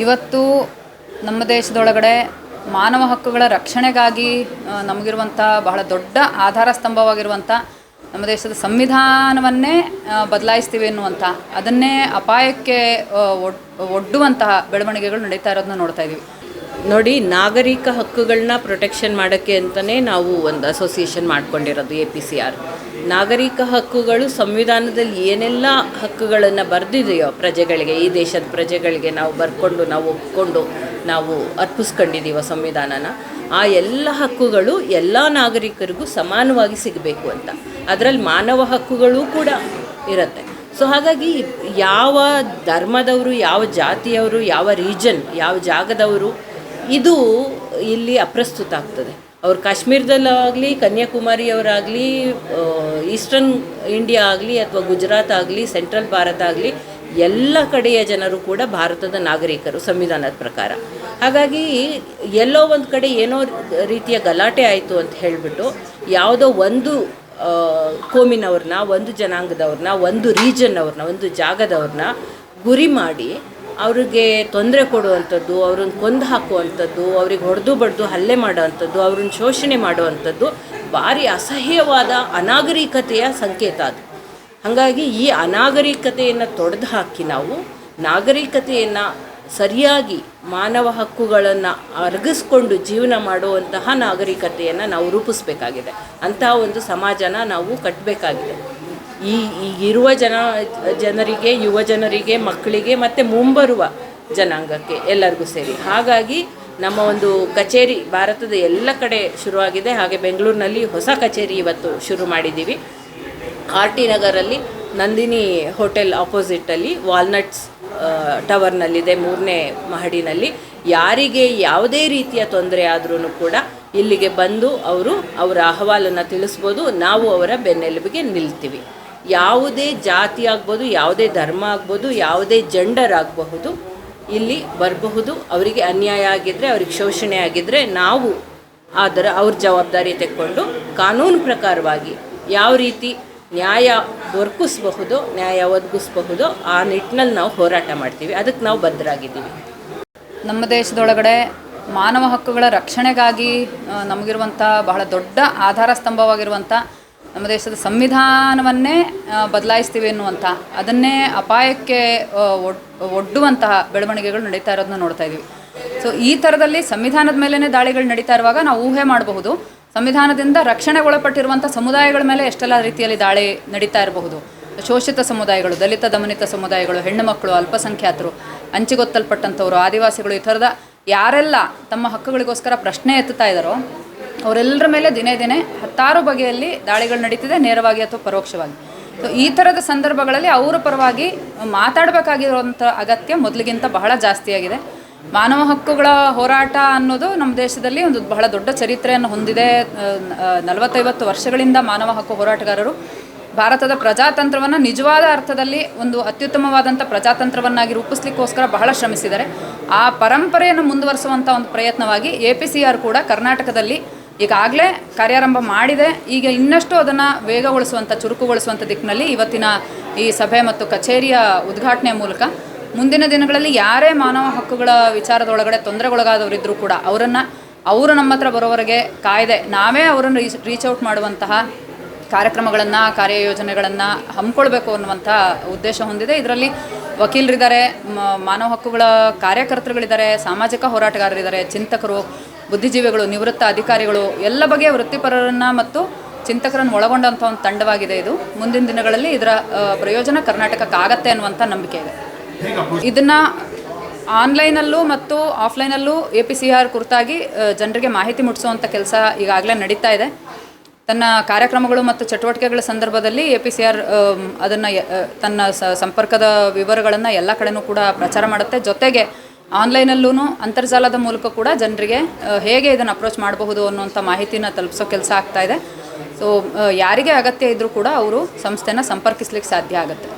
ಇವತ್ತು ನಮ್ಮ ದೇಶದೊಳಗಡೆ ಮಾನವ ಹಕ್ಕುಗಳ ರಕ್ಷಣೆಗಾಗಿ ನಮಗಿರುವಂಥ ಬಹಳ ದೊಡ್ಡ ಆಧಾರ ಸ್ತಂಭವಾಗಿರುವಂಥ ನಮ್ಮ ದೇಶದ ಸಂವಿಧಾನವನ್ನೇ ಬದಲಾಯಿಸ್ತೀವಿ ಎನ್ನುವಂಥ ಅದನ್ನೇ ಅಪಾಯಕ್ಕೆ ಒಡ್ಡುವಂತಹ ಬೆಳವಣಿಗೆಗಳು ನಡೀತಾ ಇರೋದನ್ನ ನೋಡ್ತಾ ಇದ್ದೀವಿ. ನೋಡಿ, ನಾಗರಿಕ ಹಕ್ಕುಗಳನ್ನ ಪ್ರೊಟೆಕ್ಷನ್ ಮಾಡೋಕ್ಕೆ ಅಂತಲೇ ನಾವು ಒಂದು ಅಸೋಸಿಯೇಷನ್ ಮಾಡ್ಕೊಂಡಿರೋದು APCR. ನಾಗರಿಕ ಹಕ್ಕುಗಳು ಸಂವಿಧಾನದಲ್ಲಿ ಏನೆಲ್ಲ ಹಕ್ಕುಗಳನ್ನು ಬರೆದಿದೆಯೋ ಪ್ರಜೆಗಳಿಗೆ, ಈ ದೇಶದ ಪ್ರಜೆಗಳಿಗೆ ನಾವು ಬರ್ಕೊಂಡು ನಾವು ಒಪ್ಕೊಂಡು ನಾವು ಅರ್ಪಿಸ್ಕೊಂಡಿದ್ದೀವೋ ಸಂವಿಧಾನನ, ಆ ಎಲ್ಲ ಹಕ್ಕುಗಳು ಎಲ್ಲ ನಾಗರಿಕರಿಗೂ ಸಮಾನವಾಗಿ ಸಿಗಬೇಕು ಅಂತ. ಅದರಲ್ಲಿ ಮಾನವ ಹಕ್ಕುಗಳು ಕೂಡ ಇರುತ್ತೆ. ಸೊ ಹಾಗಾಗಿ ಯಾವ ಧರ್ಮದವರು, ಯಾವ ಜಾತಿಯವರು, ಯಾವ ರೀಜನ್, ಯಾವ ಜಾಗದವರು, ಇದು ಇಲ್ಲಿ ಅಪ್ರಸ್ತುತ ಆಗ್ತದೆ. ಅವ್ರು ಕಾಶ್ಮೀರದಲ್ಲಾಗಲಿ, ಕನ್ಯಾಕುಮಾರಿಯವರಾಗಲಿ, ಈಸ್ಟರ್ನ್ ಇಂಡಿಯಾ ಆಗಲಿ, ಅಥವಾ ಗುಜರಾತ್ ಆಗಲಿ, ಸೆಂಟ್ರಲ್ ಭಾರತ ಆಗಲಿ, ಎಲ್ಲ ಕಡೆಯ ಜನರು ಕೂಡ ಭಾರತದ ನಾಗರಿಕರು ಸಂವಿಧಾನದ ಪ್ರಕಾರ. ಹಾಗಾಗಿ ಎಲ್ಲೋ ಒಂದು ಕಡೆ ಏನೋ ರೀತಿಯ ಗಲಾಟೆ ಆಯಿತು ಅಂತ ಹೇಳಿಬಿಟ್ಟು ಯಾವುದೋ ಒಂದು ಕೋಮಿನವ್ರನ್ನ, ಒಂದು ಜನಾಂಗದವ್ರನ್ನ, ಒಂದು ರೀಜನ್ನವ್ರನ್ನ, ಒಂದು ಜಾಗದವ್ರನ್ನ ಗುರಿ ಮಾಡಿ ಅವ್ರಿಗೆ ತೊಂದರೆ ಕೊಡುವಂಥದ್ದು, ಅವ್ರನ್ನ ಕೊಂದು ಹಾಕುವಂಥದ್ದು, ಅವ್ರಿಗೆ ಹೊಡೆದು ಬಡ್ದು ಹಲ್ಲೆ ಮಾಡೋವಂಥದ್ದು, ಅವ್ರನ್ನ ಶೋಷಣೆ ಮಾಡುವಂಥದ್ದು ಭಾರಿ ಅಸಹ್ಯವಾದ ಅನಾಗರಿಕತೆಯ ಸಂಕೇತ ಅದು. ಹಾಗಾಗಿ ಈ ಅನಾಗರಿಕತೆಯನ್ನು ತೊಡೆದು ಹಾಕಿ ನಾವು ನಾಗರಿಕತೆಯನ್ನು ಸರಿಯಾಗಿ ಮಾನವ ಹಕ್ಕುಗಳನ್ನು ಅರಗಿಸ್ಕೊಂಡು ಜೀವನ ಮಾಡುವಂತಹ ನಾಗರಿಕತೆಯನ್ನು ನಾವು ರೂಪಿಸಬೇಕಾಗಿದೆ. ಅಂತಹ ಒಂದು ಸಮಾಜನ ನಾವು ಕಟ್ಟಬೇಕಾಗಿದೆ. ಈಗಿರುವ ಜನರಿಗೆ, ಯುವ ಜನರಿಗೆ, ಮಕ್ಕಳಿಗೆ ಮತ್ತು ಮುಂಬರುವ ಜನಾಂಗಕ್ಕೆ ಎಲ್ಲರಿಗೂ ಸೇರಿ. ಹಾಗಾಗಿ ನಮ್ಮ ಒಂದು ಕಚೇರಿ ಭಾರತದ ಎಲ್ಲ ಕಡೆ ಶುರುವಾಗಿದೆ. ಹಾಗೆ ಬೆಂಗಳೂರಿನಲ್ಲಿ ಹೊಸ ಕಚೇರಿ ಇವತ್ತು ಶುರು ಮಾಡಿದ್ದೀವಿ. RT ನಗರಲ್ಲಿ ನಂದಿನಿ ಹೋಟೆಲ್ ಆಪೋಸಿಟಲ್ಲಿ ವಾಲ್ನಟ್ಸ್ ಟವರ್ನಲ್ಲಿದೆ, 3ನೇ ಮಹಡಿನಲ್ಲಿ. ಯಾರಿಗೆ ಯಾವುದೇ ರೀತಿಯ ತೊಂದರೆ ಆದ್ರೂ ಕೂಡ ಇಲ್ಲಿಗೆ ಬಂದು ಅವರ ಅಹವಾಲನ್ನು ತಿಳಿಸ್ಬೋದು. ನಾವು ಅವರ ಬೆನ್ನೆಲುಬಿಗೆ ನಿಲ್ತೀವಿ. ಯಾವುದೇ ಜಾತಿ ಆಗ್ಬೋದು, ಯಾವುದೇ ಧರ್ಮ ಆಗ್ಬೋದು, ಯಾವುದೇ ಜೆಂಡರ್ ಆಗಬಹುದು, ಇಲ್ಲಿ ಬರಬಹುದು. ಅವರಿಗೆ ಅನ್ಯಾಯ ಆಗಿದ್ದರೆ, ಅವ್ರಿಗೆ ಶೋಷಣೆ ಆಗಿದ್ದರೆ ನಾವು ಅವ್ರ ಜವಾಬ್ದಾರಿ ತೆಕ್ಕೊಂಡು ಕಾನೂನು ಪ್ರಕಾರವಾಗಿ ಯಾವ ರೀತಿ ನ್ಯಾಯ ದೊರಕಿಸಬಹುದು, ನ್ಯಾಯ ಒದಗಿಸಬಹುದು, ಆ ನಿಟ್ಟಿನಲ್ಲಿ ನಾವು ಹೋರಾಟ ಮಾಡ್ತೀವಿ. ಅದಕ್ಕೆ ನಾವು ಬದ್ಧರಾಗಿದ್ದೀವಿ. ನಮ್ಮ ದೇಶದೊಳಗಡೆ ಮಾನವ ಹಕ್ಕುಗಳ ರಕ್ಷಣೆಗಾಗಿ ನಮಗಿರುವಂಥ ಬಹಳ ದೊಡ್ಡ ಆಧಾರ ಸ್ತಂಭವಾಗಿರುವಂಥ ನಮ್ಮ ದೇಶದ ಸಂವಿಧಾನವನ್ನೇ ಬದಲಾಯಿಸ್ತೀವಿ ಎನ್ನುವಂಥ ಅದನ್ನೇ ಅಪಾಯಕ್ಕೆ ಒಡ್ಡುವಂತಹ ಬೆಳವಣಿಗೆಗಳು ನಡೀತಾ ಇರೋದನ್ನ ನೋಡ್ತಾ ಇದ್ದೀವಿ. ಸೊ ಈ ಥರದಲ್ಲಿ ಸಂವಿಧಾನದ ಮೇಲೇ ದಾಳಿಗಳು ನಡೀತಾ ಇರುವಾಗ ನಾವು ಊಹೆ ಮಾಡಬಹುದು, ಸಂವಿಧಾನದಿಂದ ರಕ್ಷಣೆಗೊಳಪಟ್ಟಿರುವಂಥ ಸಮುದಾಯಗಳ ಮೇಲೆ ಎಷ್ಟೆಲ್ಲ ರೀತಿಯಲ್ಲಿ ದಾಳಿ ನಡೀತಾ ಇರಬಹುದು. ಶೋಷಿತ ಸಮುದಾಯಗಳು, ದಲಿತ ದಮನಿತ ಸಮುದಾಯಗಳು, ಹೆಣ್ಣು ಮಕ್ಕಳು, ಅಲ್ಪಸಂಖ್ಯಾತರು, ಅಂಚಿಗೊತ್ತಲ್ಪಟ್ಟಂಥವ್ರು, ಆದಿವಾಸಿಗಳು, ಈ ಥರದ ಯಾರೆಲ್ಲ ತಮ್ಮ ಹಕ್ಕುಗಳಿಗೋಸ್ಕರ ಪ್ರಶ್ನೆ ಎತ್ತುತ್ತಾ ಇದ್ದಾರೋ ಅವರೆಲ್ಲರ ಮೇಲೆ ದಿನೇ ದಿನೇ ಹತ್ತಾರು ಬಗೆಯಲ್ಲಿ ದಾಳಿಗಳು ನಡೀತಿದೆ, ನೇರವಾಗಿ ಅಥವಾ ಪರೋಕ್ಷವಾಗಿ. ಸೊ ಈ ಥರದ ಸಂದರ್ಭಗಳಲ್ಲಿ ಅವರ ಪರವಾಗಿ ಮಾತಾಡಬೇಕಾಗಿರುವಂಥ ಅಗತ್ಯ ಮೊದಲಿಗಿಂತ ಬಹಳ ಜಾಸ್ತಿಯಾಗಿದೆ. ಮಾನವ ಹಕ್ಕುಗಳ ಹೋರಾಟ ಅನ್ನೋದು ನಮ್ಮ ದೇಶದಲ್ಲಿ ಒಂದು ಬಹಳ ದೊಡ್ಡ ಚರಿತ್ರೆಯನ್ನು ಹೊಂದಿದೆ. 40-50 ವರ್ಷಗಳಿಂದ ಮಾನವ ಹಕ್ಕು ಹೋರಾಟಗಾರರು ಭಾರತದ ಪ್ರಜಾತಂತ್ರವನ್ನು ನಿಜವಾದ ಅರ್ಥದಲ್ಲಿ ಒಂದು ಅತ್ಯುತ್ತಮವಾದಂಥ ಪ್ರಜಾತಂತ್ರವನ್ನಾಗಿ ರೂಪಿಸ್ಲಿಕ್ಕೋಸ್ಕರ ಬಹಳ ಶ್ರಮಿಸಿದ್ದಾರೆ. ಆ ಪರಂಪರೆಯನ್ನು ಮುಂದುವರಿಸುವಂಥ ಒಂದು ಪ್ರಯತ್ನವಾಗಿ APCR ಕೂಡ ಕರ್ನಾಟಕದಲ್ಲಿ ಈಗಾಗಲೇ ಕಾರ್ಯಾರಂಭ ಮಾಡಿದೆ. ಈಗ ಇನ್ನಷ್ಟು ಅದನ್ನು ವೇಗಗೊಳಿಸುವಂಥ, ಚುರುಕುಗೊಳಿಸುವಂಥ ದಿಕ್ಕಿನಲ್ಲಿ ಇವತ್ತಿನ ಈ ಸಭೆ ಮತ್ತು ಕಚೇರಿಯ ಉದ್ಘಾಟನೆಯ ಮೂಲಕ ಮುಂದಿನ ದಿನಗಳಲ್ಲಿ ಯಾರೇ ಮಾನವ ಹಕ್ಕುಗಳ ವಿಚಾರದೊಳಗಡೆ ತೊಂದರೆಗೊಳಗಾದವರಿದ್ದರೂ ಕೂಡ ಅವರು ನಮ್ಮ ಹತ್ರ ಬರೋವರೆಗೆ ಕಾಯ್ದೆ ನಾವೇ ಅವರನ್ನು ರೀಚ್ ಔಟ್ ಮಾಡುವಂತಹ ಕಾರ್ಯಕ್ರಮಗಳನ್ನು, ಕಾರ್ಯಯೋಜನೆಗಳನ್ನು ಹಮ್ಮಿಕೊಳ್ಬೇಕು ಅನ್ನುವಂಥ ಉದ್ದೇಶ ಹೊಂದಿದೆ. ಇದರಲ್ಲಿ ವಕೀಲರಿದ್ದಾರೆ, ಮಾನವ ಹಕ್ಕುಗಳ ಕಾರ್ಯಕರ್ತರುಗಳಿದ್ದಾರೆ, ಸಾಮಾಜಿಕ ಹೋರಾಟಗಾರರಿದ್ದಾರೆ, ಚಿಂತಕರು, ಬುದ್ಧಿಜೀವಿಗಳು, ನಿವೃತ್ತ ಅಧಿಕಾರಿಗಳು, ಎಲ್ಲ ಬಗೆಯ ವೃತ್ತಿಪರರನ್ನು ಮತ್ತು ಚಿಂತಕರನ್ನು ಒಳಗೊಂಡಂಥ ಒಂದು ತಂಡವಾಗಿದೆ ಇದು. ಮುಂದಿನ ದಿನಗಳಲ್ಲಿ ಇದರ ಪ್ರಯೋಜನ ಕರ್ನಾಟಕಕ್ಕಾಗತ್ತೆ ಅನ್ನುವಂಥ ನಂಬಿಕೆ ಇದೆ. ಇದನ್ನು ಆನ್ಲೈನಲ್ಲೂ ಮತ್ತು ಆಫ್ಲೈನಲ್ಲೂ APCR ಕುರಿತಾಗಿ ಜನರಿಗೆ ಮಾಹಿತಿ ಮುಟ್ಟಿಸುವಂಥ ಕೆಲಸ ಈಗಾಗಲೇ ನಡೀತಾ ಇದೆ. ತನ್ನ ಕಾರ್ಯಕ್ರಮಗಳು ಮತ್ತು ಚಟುವಟಿಕೆಗಳ ಸಂದರ್ಭದಲ್ಲಿ APCR ಅದನ್ನು ತನ್ನ ಸಂಪರ್ಕದ ವಿವರಗಳನ್ನು ಎಲ್ಲ ಕಡೆನೂ ಕೂಡ ಪ್ರಚಾರ ಮಾಡುತ್ತೆ. ಜೊತೆಗೆ ಆನ್ಲೈನಲ್ಲೂ ಅಂತರ್ಜಾಲದ ಮೂಲಕ ಕೂಡ ಜನರಿಗೆ ಹೇಗೆ ಇದನ್ನು ಅಪ್ರೋಚ್ ಮಾಡಬಹುದು ಅನ್ನುವಂಥ ಮಾಹಿತಿನ ತಲುಪಿಸೋ ಕೆಲಸ ಆಗ್ತಾಯಿದೆ. ಸೊ ಯಾರಿಗೆ ಅಗತ್ಯ ಇದ್ದರೂ ಕೂಡ ಅವರು ಸಂಸ್ಥೆನ ಸಂಪರ್ಕಿಸ್ಲಿಕ್ಕೆ ಸಾಧ್ಯ ಆಗುತ್ತೆ.